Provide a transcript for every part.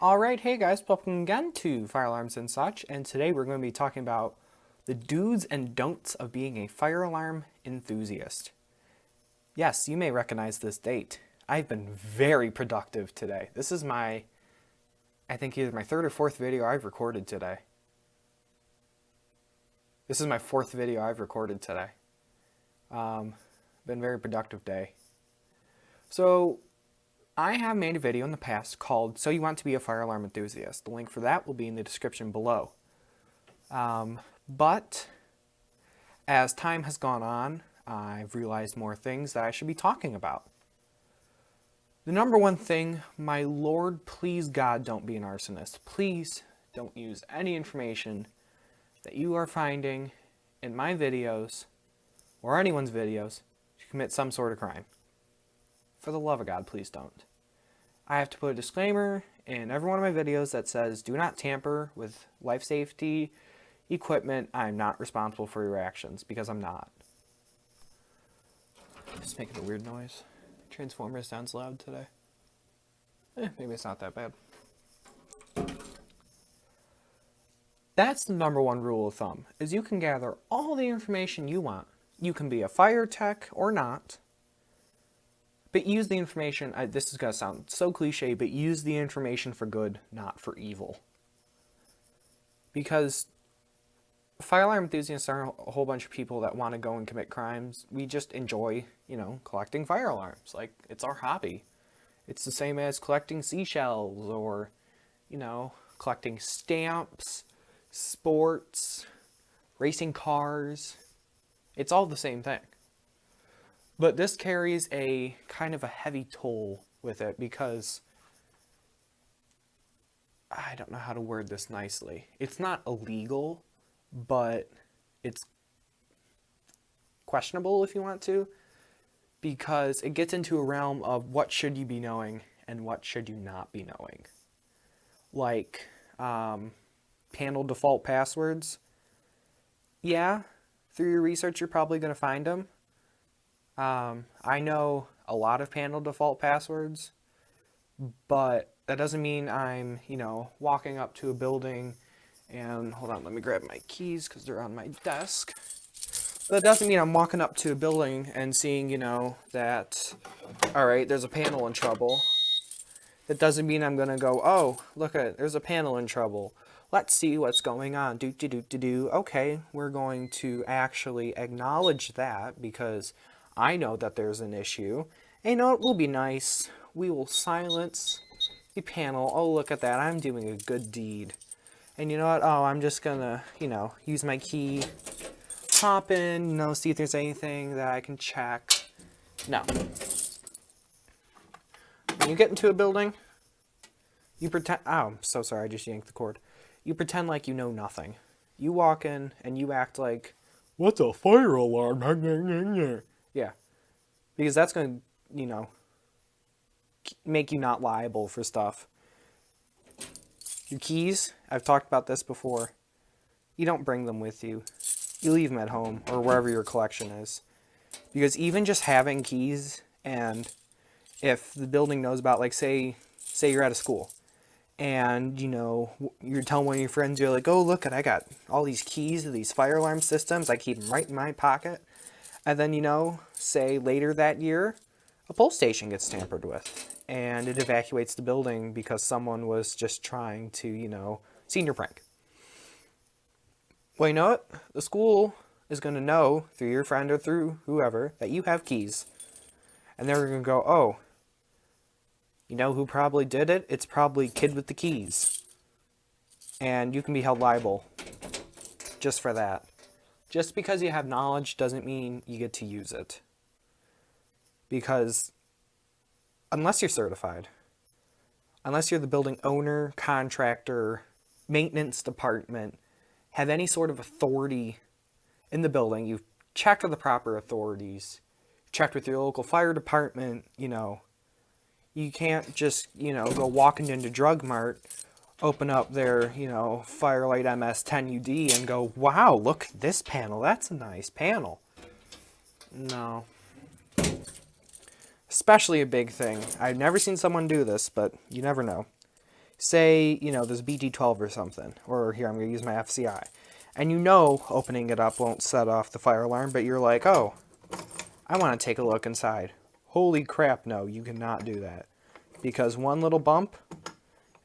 Alright, hey guys, welcome again to Fire Alarms and Such, and today we're going to be talking about the do's and don'ts of being a fire alarm enthusiast. Yes, you may recognize this date. I've been very productive today. This is I think either my third or fourth video I've recorded today. This is my fourth video I've recorded today. Been a very productive day. So, I have made a video in the past called So You Want to Be a Fire Alarm Enthusiast. The link for that will be in the description below. But as time has gone on, I've realized more things that I should be talking about. The number one thing, my Lord, please God, don't be an arsonist. Please don't use any information that you are finding in my videos or anyone's videos to commit some sort of crime. For the love of God, please don't. I have to put a disclaimer in every one of my videos that says, do not tamper with life safety equipment. I'm not responsible for your actions, because I'm not. Just making a weird noise. Transformer sounds loud today. Maybe it's not that bad. That's the number one rule of thumb, is you can gather all the information you want. You can be a fire tech or not. But use the information, this is going to sound so cliche, but use the information for good, not for evil. Because fire alarm enthusiasts aren't a whole bunch of people that want to go and commit crimes. We just enjoy, collecting fire alarms. Like, it's our hobby. It's the same as collecting seashells or, collecting stamps, sports, racing cars. It's all the same thing. But this carries a kind of a heavy toll with it because I don't know how to word this nicely. It's not illegal, but it's questionable if you want to, because it gets into a realm of what should you be knowing and what should you not be knowing. Like panel default passwords. Yeah, through your research you're probably going to find them. I know a lot of panel default passwords, but that doesn't mean I'm, walking up to a building and, hold on, let me grab my keys because they're on my desk. But that doesn't mean I'm walking up to a building and seeing, that, all right, there's a panel in trouble. That doesn't mean I'm going to go, oh, look at it, there's a panel in trouble. Let's see what's going on. Okay, we're going to actually acknowledge that because I know that there's an issue. And it will be nice. We will silence the panel. Oh, look at that. I'm doing a good deed. And you know what? Oh, I'm just gonna, use my key, hop in, see if there's anything that I can check. No. When you get into a building, you pretend, oh, I'm so sorry, I just yanked the cord. You pretend like you know nothing. You walk in and you act like, what's a fire alarm? Yeah, because that's going to, make you not liable for stuff. Your keys, I've talked about this before. You don't bring them with you. You leave them at home or wherever your collection is. Because even just having keys, and if the building knows about, like, say you're at a school, and, you're telling one of your friends, you're like, oh, look, I got all these keys to these fire alarm systems. I keep them right in my pocket. And then, say later that year, a pole station gets tampered with and it evacuates the building because someone was just trying to, senior prank. Well, you know what? The school is going to know through your friend or through whoever that you have keys. And they're going to go, oh, you know who probably did it? It's probably kid with the keys. And you can be held liable just for that. Just because you have knowledge doesn't mean you get to use it. Because unless you're certified, unless you're the building owner, contractor, maintenance department, have any sort of authority in the building, you've checked with the proper authorities, checked with your local fire department, you can't just, go walking into Drug Mart, open up their, Firelight MS10UD and go, wow, look at this panel. That's a nice panel. No. Especially a big thing. I've never seen someone do this, but you never know. say, there's BG12 or something, or here, I'm going to use my FCI, and opening it up won't set off the fire alarm, but you're like, oh, I want to take a look inside. Holy crap, no, you cannot do that. Because one little bump,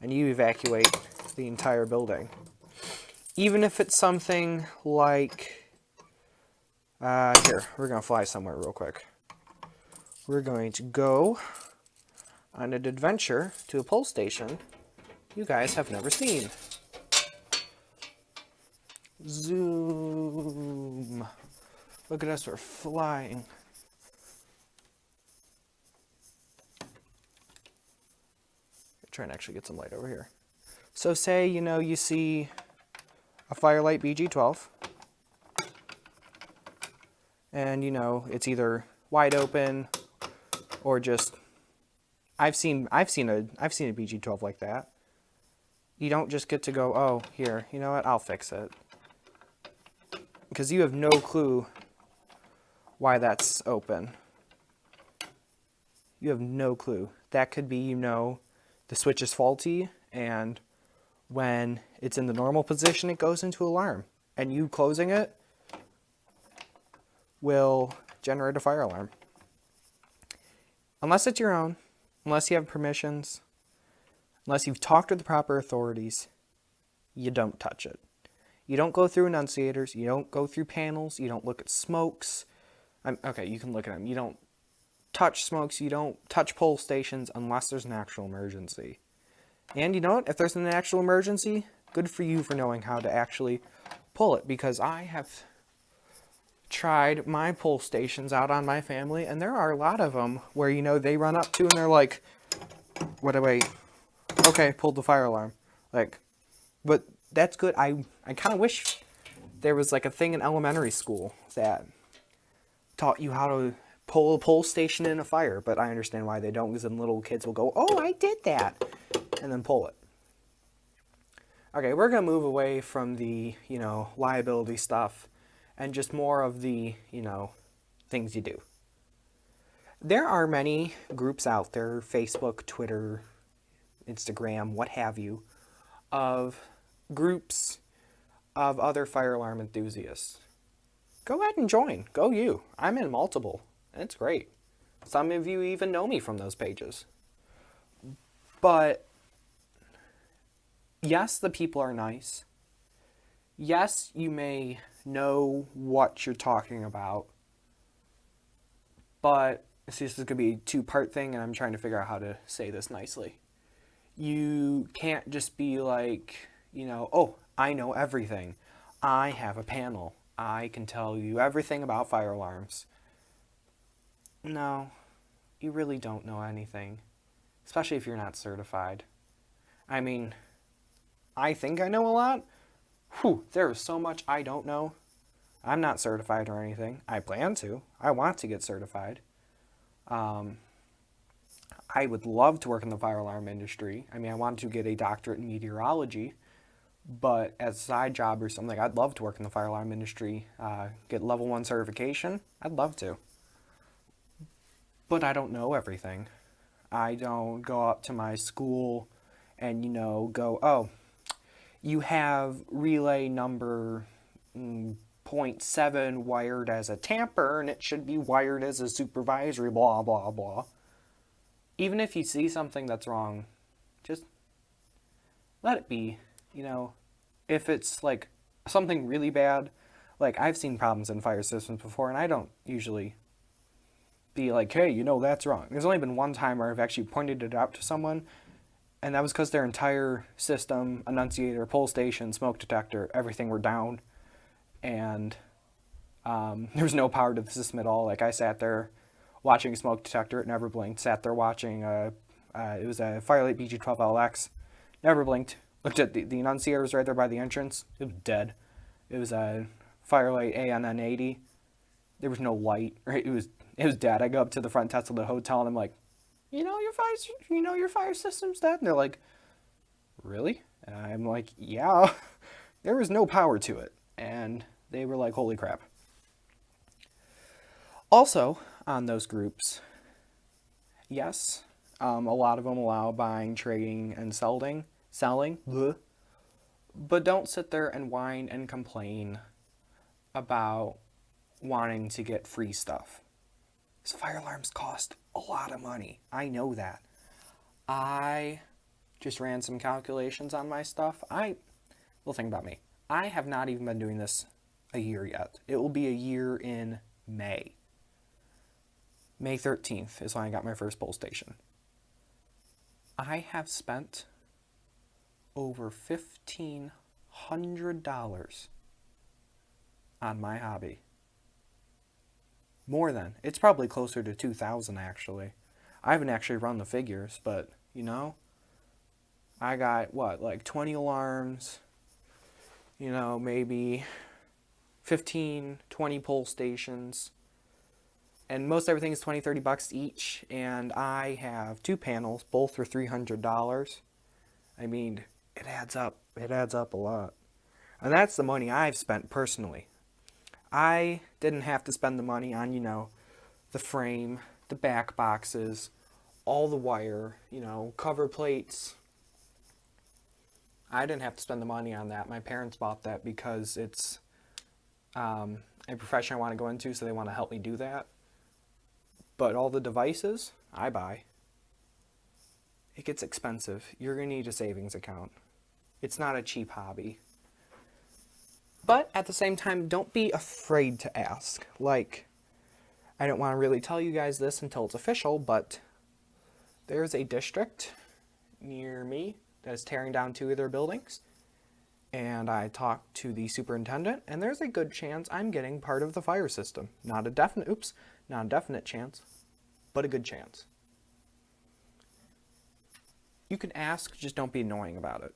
and you evacuate the entire building. Even if it's something like, here, we're going to fly somewhere real quick. We're going to go on an adventure to a pole station you guys have never seen. Zoom. Look at us, we're flying. Try and actually get some light over here. So say, you see a Firelight BG12, and it's either wide open or just, I've seen a BG12 like that. You don't just get to go, oh, here, you know what, I'll fix it. Because you have no clue why that's open. You have no clue. That could be, the switch is faulty, and when it's in the normal position, it goes into alarm. And you closing it will generate a fire alarm. Unless it's your own, unless you have permissions, unless you've talked to the proper authorities, you don't touch it. You don't go through enunciators, you don't go through panels, you don't look at smokes. Okay, you can look at them. You don't touch smokes, you don't touch pole stations unless there's an actual emergency. And you know what? If there's an actual emergency, good for you for knowing how to actually pull it, because I have tried my pole stations out on my family, and there are a lot of them where, they run up to and they're like, what do I, okay, pulled the fire alarm. But that's good. I kind of wish there was a thing in elementary school that taught you how to pull a pole station in a fire, but I understand why they don't, because then little kids will go, oh, I did that, and then pull it. Okay, we're going to move away from the, liability stuff and just more of the, things you do. There are many groups out there, Facebook, Twitter, Instagram, what have you, of groups of other fire alarm enthusiasts. Go ahead and join. Go you. I'm in multiple. It's great. Some of you even know me from those pages. But yes, the people are nice. Yes, you may know what you're talking about. But this is going to be a two-part thing, and I'm trying to figure out how to say this nicely. You can't just be like, oh, I know everything. I have a panel. I can tell you everything about fire alarms. No, you really don't know anything, especially if you're not certified. I mean, I think I know a lot. Whew, there is so much I don't know. I'm not certified or anything. I plan to. I want to get certified. I would love to work in the fire alarm industry. I mean, I want to get a doctorate in meteorology, but as a side job or something, I'd love to work in the fire alarm industry, get level 1 certification. I'd love to. But I don't know everything. I don't go up to my school and, go, oh, you have relay number 0.7 wired as a tamper, and it should be wired as a supervisory, blah, blah, blah. Even if you see something that's wrong, just let it be. If it's something really bad, I've seen problems in fire systems before, and I don't usually be like, hey, that's wrong. There's only been one time where I've actually pointed it out to someone, and that was because their entire system, enunciator, pole station, smoke detector, everything were down, and there was no power to the system at all. I sat there watching a smoke detector, it never blinked. Sat there watching, it was a Firelight BG12LX, never blinked. Looked at the enunciator was right there by the entrance, it was dead. It was a Firelight ANN80, there was no light, right? It was dead. I go up to the front desk of the hotel and I'm like, your fire system's dead? And they're like, really? And I'm like, yeah, there was no power to it. And they were like, holy crap. Also, on those groups, yes, a lot of them allow buying, trading, and selling. selling, bleh. But don't sit there and whine and complain about wanting to get free stuff. These fire alarms cost a lot of money. I know that. I just ran some calculations on my stuff. Well, think about me. I have not even been doing this a year yet. It will be a year in May. May 13th is when I got my first pole station. I have spent over $1,500 on my hobby. More than. It's probably closer to 2,000 actually. I haven't actually run the figures, but you know, I got like 20 alarms, you know, maybe 15, 20 pole stations, and most everything is $20-$30 each, and I have 2 panels, both for $300. I mean, it adds up a lot. And that's the money I've spent personally. I didn't have to spend the money on, you know, the frame, the back boxes, all the wire, you know, cover plates. I didn't have to spend the money on that. My parents bought that because it's a profession I want to go into, so they want to help me do that. But all the devices, I buy. It gets expensive. You're going to need a savings account. It's not a cheap hobby. But at the same time, don't be afraid to ask. Like, I don't want to really tell you guys this until it's official, but there's a district near me that is tearing down 2 of their buildings. And I talked to the superintendent, and there's a good chance I'm getting part of the fire system. Not a definite chance, but a good chance. You can ask, just don't be annoying about it.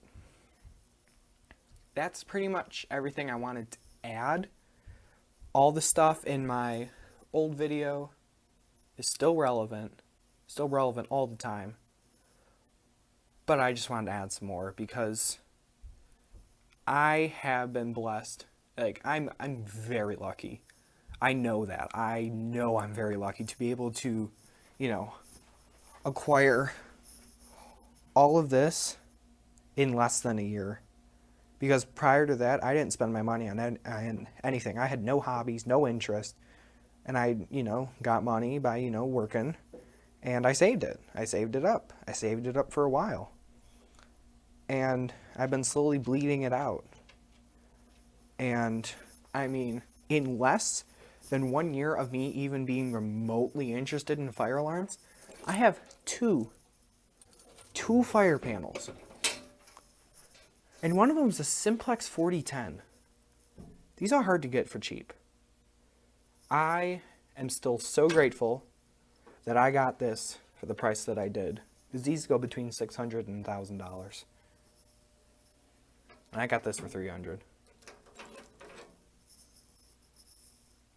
That's pretty much everything I wanted to add. All the stuff in my old video is still relevant all the time. But I just wanted to add some more because I have been blessed. Like, I'm very lucky. I know that. I know I'm very lucky to be able to, you know, acquire all of this in less than a year. Because prior to that, I didn't spend my money on anything. I had no hobbies, no interest. And I, you know, got money by, you know, working. And I saved it. I saved it up. I saved it up for a while. And I've been slowly bleeding it out. And, I mean, in less than 1 year of me even being remotely interested in fire alarms, I have two fire panels. And one of them is a Simplex 4010. These are hard to get for cheap. I am still so grateful that I got this for the price that I did. Because these go between $600 and $1,000. And I got this for $300.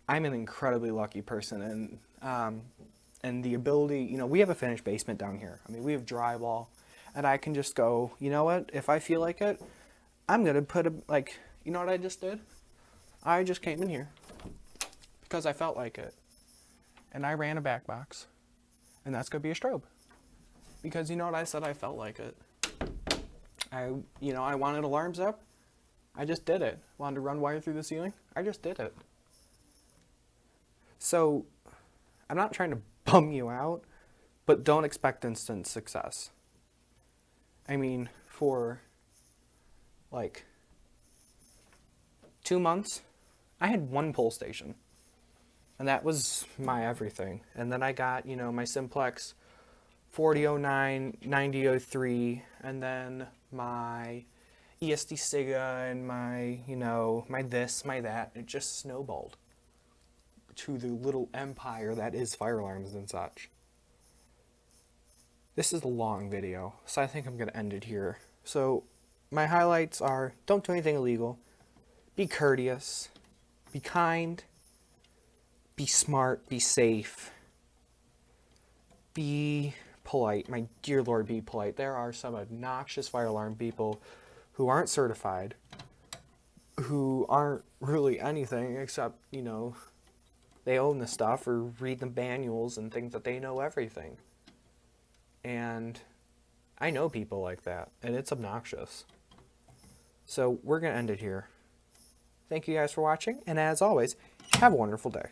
I'm an incredibly lucky person, and the ability, you know, we have a finished basement down here. I mean, we have drywall, and I can just go, you know what, if I feel like it, I'm going to put you know what I just did? I just came in here because I felt like it, and I ran a back box, and that's going to be a strobe, because you know what I said, I felt like it. I wanted alarms up, I just did it. Wanted to run wire through the ceiling, I just did it. So, I'm not trying to bum you out, but don't expect instant success. I mean, for like 2 months, I had 1 pole station. And that was my everything. And then I got, you know, my Simplex 4009, 9003, and then my ESD Siga and my, you know, my this, my that. It just snowballed to the little empire that is fire alarms and such. This is a long video, so I think I'm going to end it here. So, my highlights are, don't do anything illegal, be courteous, be kind, be smart, be safe, be polite. My dear Lord, be polite. There are some obnoxious fire alarm people who aren't certified, who aren't really anything except, you know, they own the stuff or read the manuals and think that they know everything. And I know people like that, and it's obnoxious. So we're going to end it here. Thank you guys for watching, and as always, have a wonderful day.